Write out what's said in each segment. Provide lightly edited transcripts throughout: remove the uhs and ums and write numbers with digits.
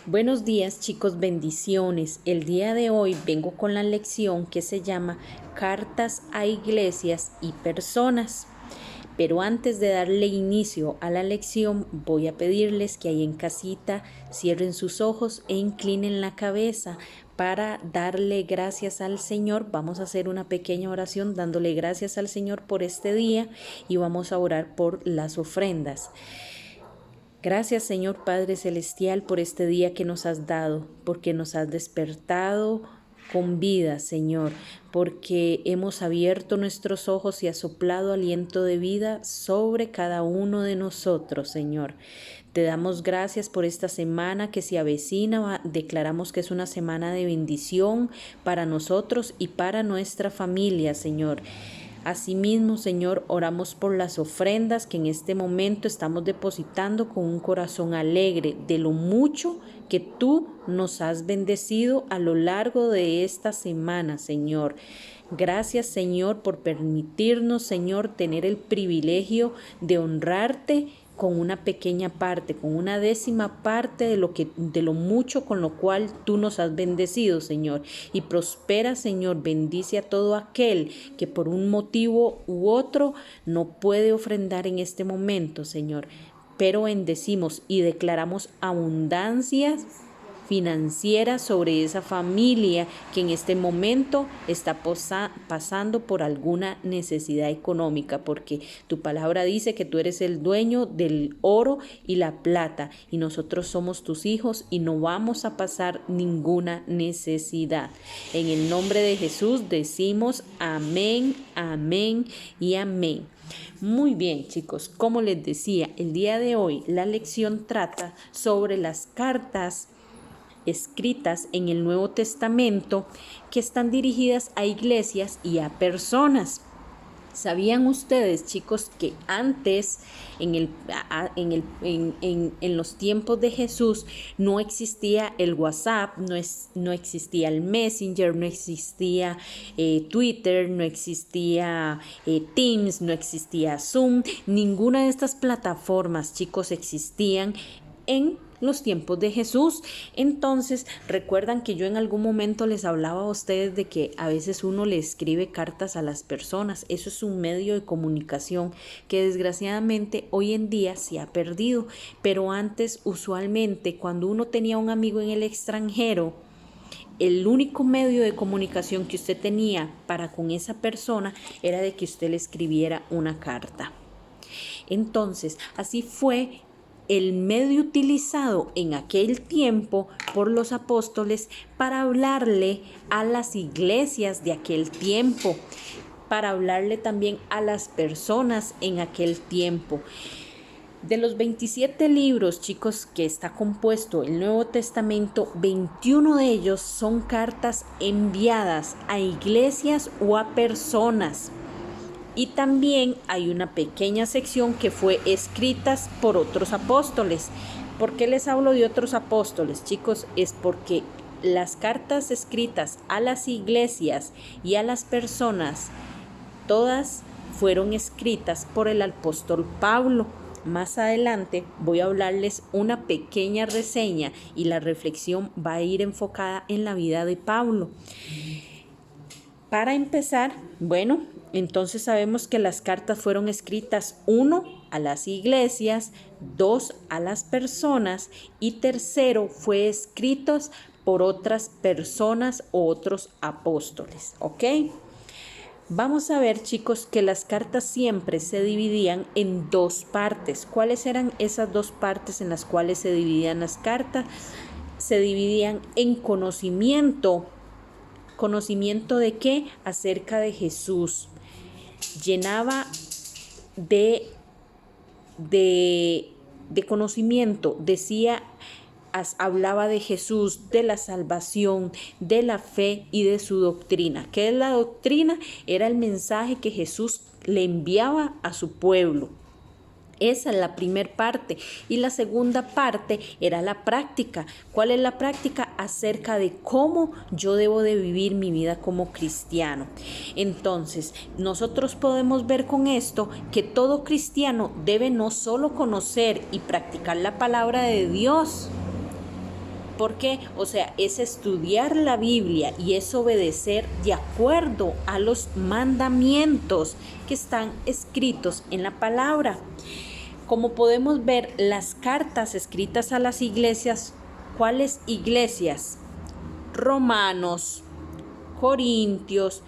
Buenos días chicos, bendiciones. El día de hoy vengo con la lección que se llama Cartas a iglesias y personas. Pero antes de darle inicio a la lección, voy a pedirles que ahí en casita cierren sus ojos e inclinen la cabeza para darle gracias al Señor. Vamos a hacer una pequeña oración dándole gracias al Señor por este día y vamos a orar por las ofrendas. Gracias, Señor Padre Celestial, por este día que nos has dado, porque nos has despertado con vida, Señor, porque hemos abierto nuestros ojos y has soplado aliento de vida sobre cada uno de nosotros, Señor. Te damos gracias por esta semana que se avecina. Declaramos que es una semana de bendición para nosotros y para nuestra familia, Señor. Asimismo, Señor, oramos por las ofrendas que en este momento estamos depositando con un corazón alegre de lo mucho que tú nos has bendecido a lo largo de esta semana, Señor. Gracias, Señor, por permitirnos, Señor, tener el privilegio de honrarte con una pequeña parte, con una décima parte de lo mucho con lo cual tú nos has bendecido, Señor. Y prospera, Señor, bendice a todo aquel que por un motivo u otro no puede ofrendar en este momento, Señor. Pero bendecimos y declaramos abundancias financiera sobre esa familia que en este momento está pasando por alguna necesidad económica, porque tu palabra dice que tú eres el dueño del oro y la plata y nosotros somos tus hijos y no vamos a pasar ninguna necesidad. En el nombre de Jesús decimos amén, amén y amén. Muy bien, chicos, como les decía, el día de hoy la lección trata sobre las cartas escritas en el Nuevo Testamento que están dirigidas a iglesias y a personas. ¿Sabían ustedes, chicos, que antes, en los tiempos de Jesús, no existía el WhatsApp, no existía el Messenger, no existía Twitter, no existía Teams, no existía Zoom? Ninguna de estas plataformas, chicos, existían en los tiempos de Jesús. Entonces, recuerdan que yo en algún momento les hablaba a ustedes de que a veces uno le escribe cartas a las personas. Eso es un medio de comunicación que desgraciadamente hoy en día se ha perdido, pero antes usualmente cuando uno tenía un amigo en el extranjero, el único medio de comunicación que usted tenía para con esa persona era de que usted le escribiera una carta. Entonces, así fue el medio utilizado en aquel tiempo por los apóstoles para hablarle a las iglesias de aquel tiempo, para hablarle también a las personas en aquel tiempo. De los 27 libros, chicos, que está compuesto el Nuevo Testamento, 21 de ellos son cartas enviadas a iglesias o a personas. Y también hay una pequeña sección que fue escritas por otros apóstoles. ¿Por qué les hablo de otros apóstoles, chicos? Es porque las cartas escritas a las iglesias y a las personas, todas fueron escritas por el apóstol Pablo. Más adelante voy a hablarles una pequeña reseña y la reflexión va a ir enfocada en la vida de Pablo. Para empezar, entonces sabemos que las cartas fueron escritas 1 a las iglesias, 2 a las personas y tercero fue escritos por otras personas o otros apóstoles, ¿ok? Vamos a ver, chicos, que las cartas siempre se dividían en dos partes. ¿Cuáles eran esas dos partes en las cuales se dividían las cartas? Se dividían en conocimiento. ¿Conocimiento de qué? Acerca de Jesús. Llenaba de conocimiento, hablaba de Jesús, de la salvación, de la fe y de su doctrina. ¿Qué es la doctrina? Era el mensaje que Jesús le enviaba a su pueblo. Esa es la primera parte. Y la segunda parte era la práctica. ¿Cuál es la práctica? Acerca de cómo yo debo de vivir mi vida como cristiano. Entonces, nosotros podemos ver con esto que todo cristiano debe no solo conocer y practicar la palabra de Dios, ¿Por qué? O sea, es estudiar la Biblia y es obedecer de acuerdo a los mandamientos que están escritos en la palabra. Como podemos ver, las cartas escritas a las iglesias, ¿cuáles iglesias? Romanos, Corintios,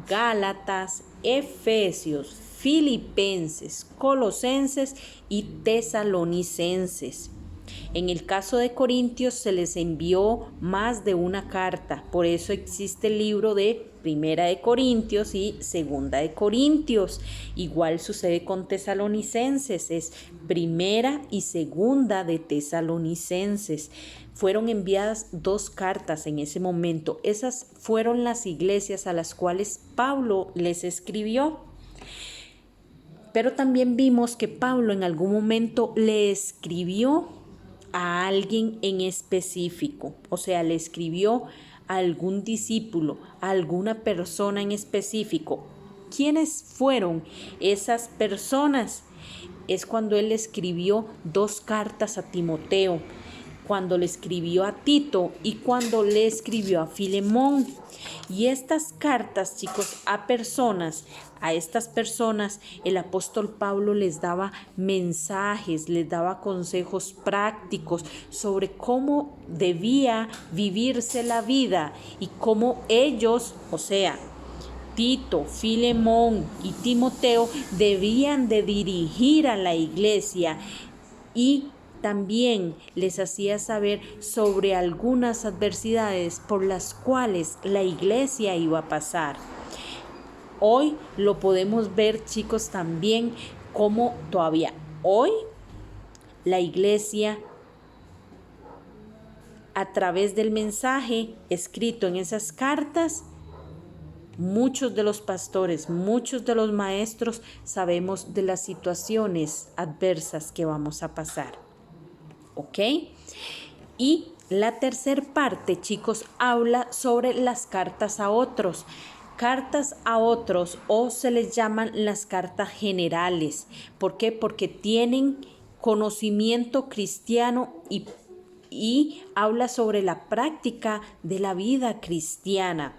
Gálatas, Efesios, Filipenses, Colosenses y Tesalonicenses. En el caso de Corintios se les envió más de una carta, por eso existe el libro de Primera de Corintios y Segunda de Corintios. Igual sucede con Tesalonicenses, es Primera y Segunda de Tesalonicenses. Fueron enviadas 2 cartas en ese momento. Esas fueron las iglesias a las cuales Pablo les escribió. Pero también vimos que Pablo en algún momento le escribió a alguien en específico, o sea, le escribió a algún discípulo, a alguna persona en específico. ¿Quiénes fueron esas personas? Es cuando él escribió 2 cartas a Timoteo, cuando le escribió a Tito y cuando le escribió a Filemón. Y estas cartas, chicos, a estas personas, el apóstol Pablo les daba mensajes, les daba consejos prácticos sobre cómo debía vivirse la vida y cómo ellos, o sea, Tito, Filemón y Timoteo, debían de dirigir a la iglesia, y también les hacía saber sobre algunas adversidades por las cuales la iglesia iba a pasar. Hoy lo podemos ver, chicos, también como todavía hoy la iglesia, a través del mensaje escrito en esas cartas, muchos de los pastores, muchos de los maestros sabemos de las situaciones adversas que vamos a pasar. ¿Ok? Y la tercera parte, chicos, habla sobre las cartas a otros. Cartas a otros, o se les llaman las cartas generales. ¿Por qué? Porque tienen conocimiento cristiano y habla sobre la práctica de la vida cristiana.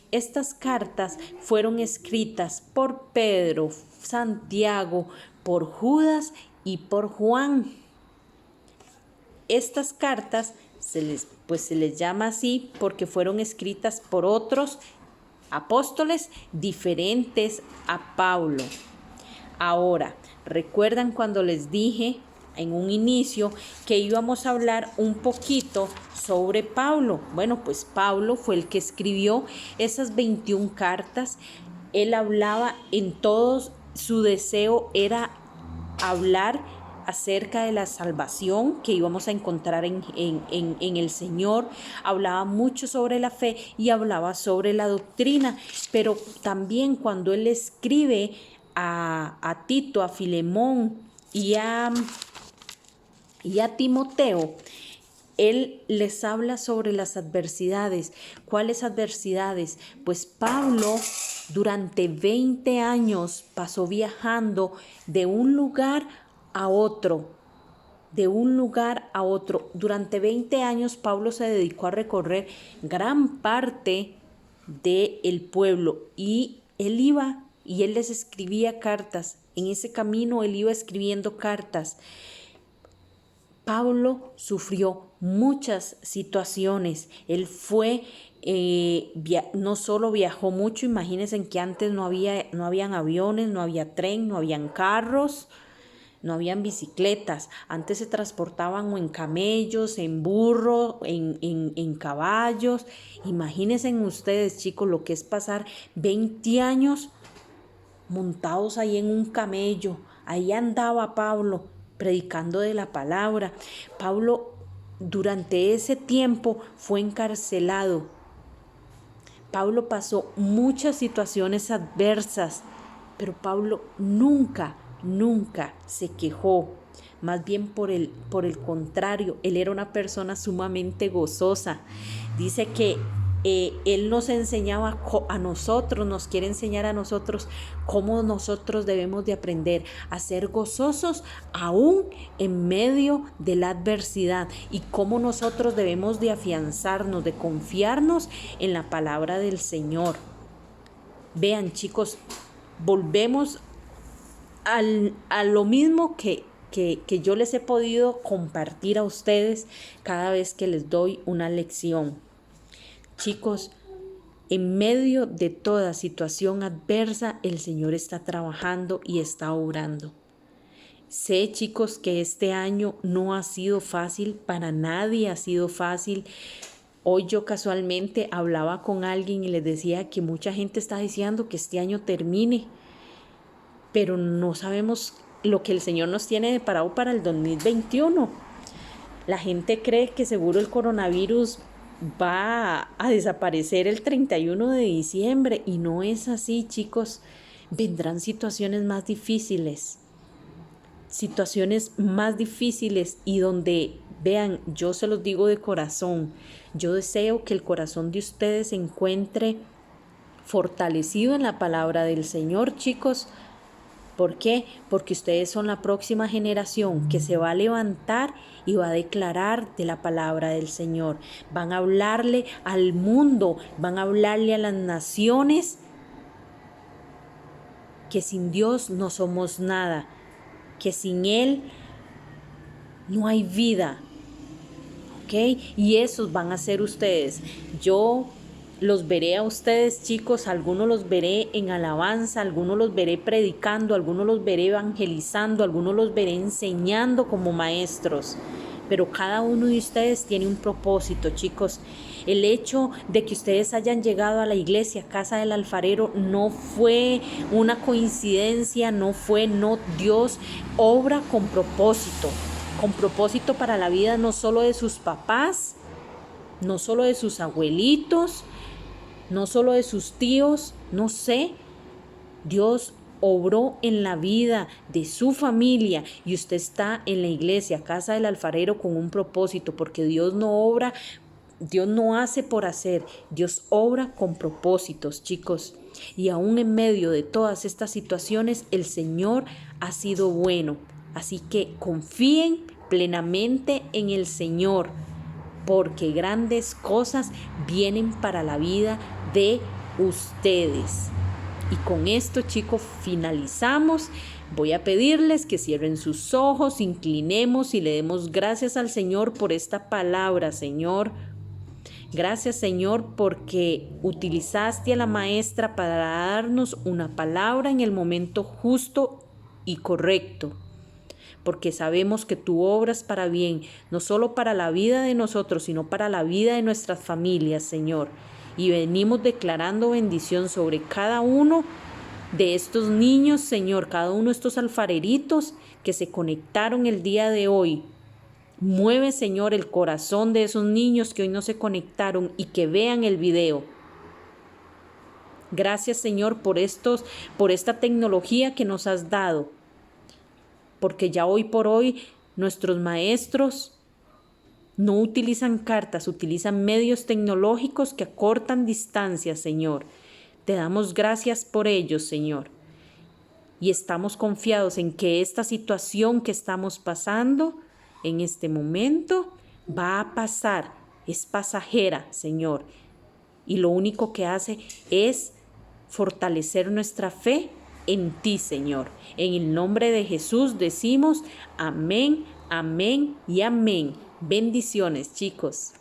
Estas cartas fueron escritas por Pedro, Santiago, por Judas y por Juan. Estas cartas se les llama así porque fueron escritas por otros apóstoles diferentes a Pablo. Ahora, ¿recuerdan cuando les dije en un inicio que íbamos a hablar un poquito sobre Pablo? Bueno, pues Pablo fue el que escribió esas 21 cartas. Él hablaba en todos, su deseo era hablar acerca de la salvación que íbamos a encontrar en el Señor. Hablaba mucho sobre la fe y hablaba sobre la doctrina, pero también cuando él escribe a Tito, a Filemón y a Timoteo, él les habla sobre las adversidades. ¿Cuáles adversidades? Pues Pablo durante 20 años pasó viajando de un lugar a otro, Durante 20 años Pablo se dedicó a recorrer gran parte del pueblo y él les escribía cartas. En ese camino él iba escribiendo cartas. Pablo sufrió muchas situaciones. Él no solo viajó mucho, imagínense que antes no habían aviones, no había tren, no habían carros, no habían bicicletas. Antes se transportaban o en camellos, en burro, en caballos. Imagínense ustedes, chicos, lo que es pasar 20 años montados ahí en un camello. Ahí andaba Pablo predicando de la palabra. Pablo durante ese tiempo fue encarcelado. Pablo pasó muchas situaciones adversas, pero Pablo nunca se quejó. Más bien por el contrario, él era una persona sumamente gozosa. Dice que Él nos enseñaba a nosotros, nos quiere enseñar a nosotros cómo nosotros debemos de aprender a ser gozosos aún en medio de la adversidad y cómo nosotros debemos de afianzarnos, de confiarnos en la palabra del Señor. Vean, chicos, volvemos a lo mismo que yo les he podido compartir a ustedes cada vez que les doy una lección. Chicos, en medio de toda situación adversa, el Señor está trabajando y está obrando. Sé, chicos, que este año no ha sido fácil, para nadie ha sido fácil. Hoy yo casualmente hablaba con alguien y les decía que mucha gente está deseando que este año termine, pero no sabemos lo que el Señor nos tiene deparado para el 2021. La gente cree que seguro el coronavirus va a desaparecer el 31 de diciembre y no es así, chicos. Vendrán situaciones más difíciles y donde, vean, yo se los digo de corazón, yo deseo que el corazón de ustedes se encuentre fortalecido en la palabra del Señor, chicos. ¿Por qué? Porque ustedes son la próxima generación que se va a levantar y va a declarar de la palabra del Señor. Van a hablarle al mundo, van a hablarle a las naciones que sin Dios no somos nada, que sin Él no hay vida. ¿Ok? Y esos van a ser ustedes. Yo los veré a ustedes, chicos, algunos los veré en alabanza, algunos los veré predicando, algunos los veré evangelizando, algunos los veré enseñando como maestros. Pero cada uno de ustedes tiene un propósito, chicos. El hecho de que ustedes hayan llegado a la iglesia, Casa del Alfarero, no fue una coincidencia, Dios obra con propósito para la vida no solo de sus papás, no solo de sus abuelitos, no solo de sus tíos, no sé. Dios obró en la vida de su familia y usted está en la iglesia, Casa del Alfarero, con un propósito, porque Dios no hace por hacer, Dios obra con propósitos, chicos. Y aún en medio de todas estas situaciones, el Señor ha sido bueno. Así que confíen plenamente en el Señor, porque grandes cosas vienen para la vida de ustedes. Y con esto, chicos, finalizamos. Voy a pedirles que cierren sus ojos, inclinemos y le demos gracias al Señor por esta palabra, Señor. Gracias, Señor, porque utilizaste a la maestra para darnos una palabra en el momento justo y correcto. Porque sabemos que tú obras para bien, no solo para la vida de nosotros, sino para la vida de nuestras familias, Señor. Y venimos declarando bendición sobre cada uno de estos niños, Señor, cada uno de estos alfareritos que se conectaron el día de hoy. Mueve, Señor, el corazón de esos niños que hoy no se conectaron y que vean el video. Gracias, Señor, por esta tecnología que nos has dado. Porque ya hoy por hoy nuestros maestros no utilizan cartas, utilizan medios tecnológicos que acortan distancias, Señor. Te damos gracias por ellos, Señor. Y estamos confiados en que esta situación que estamos pasando en este momento va a pasar, es pasajera, Señor. Y lo único que hace es fortalecer nuestra fe en ti, Señor. En el nombre de Jesús decimos amén, amén y amén. Bendiciones, chicos.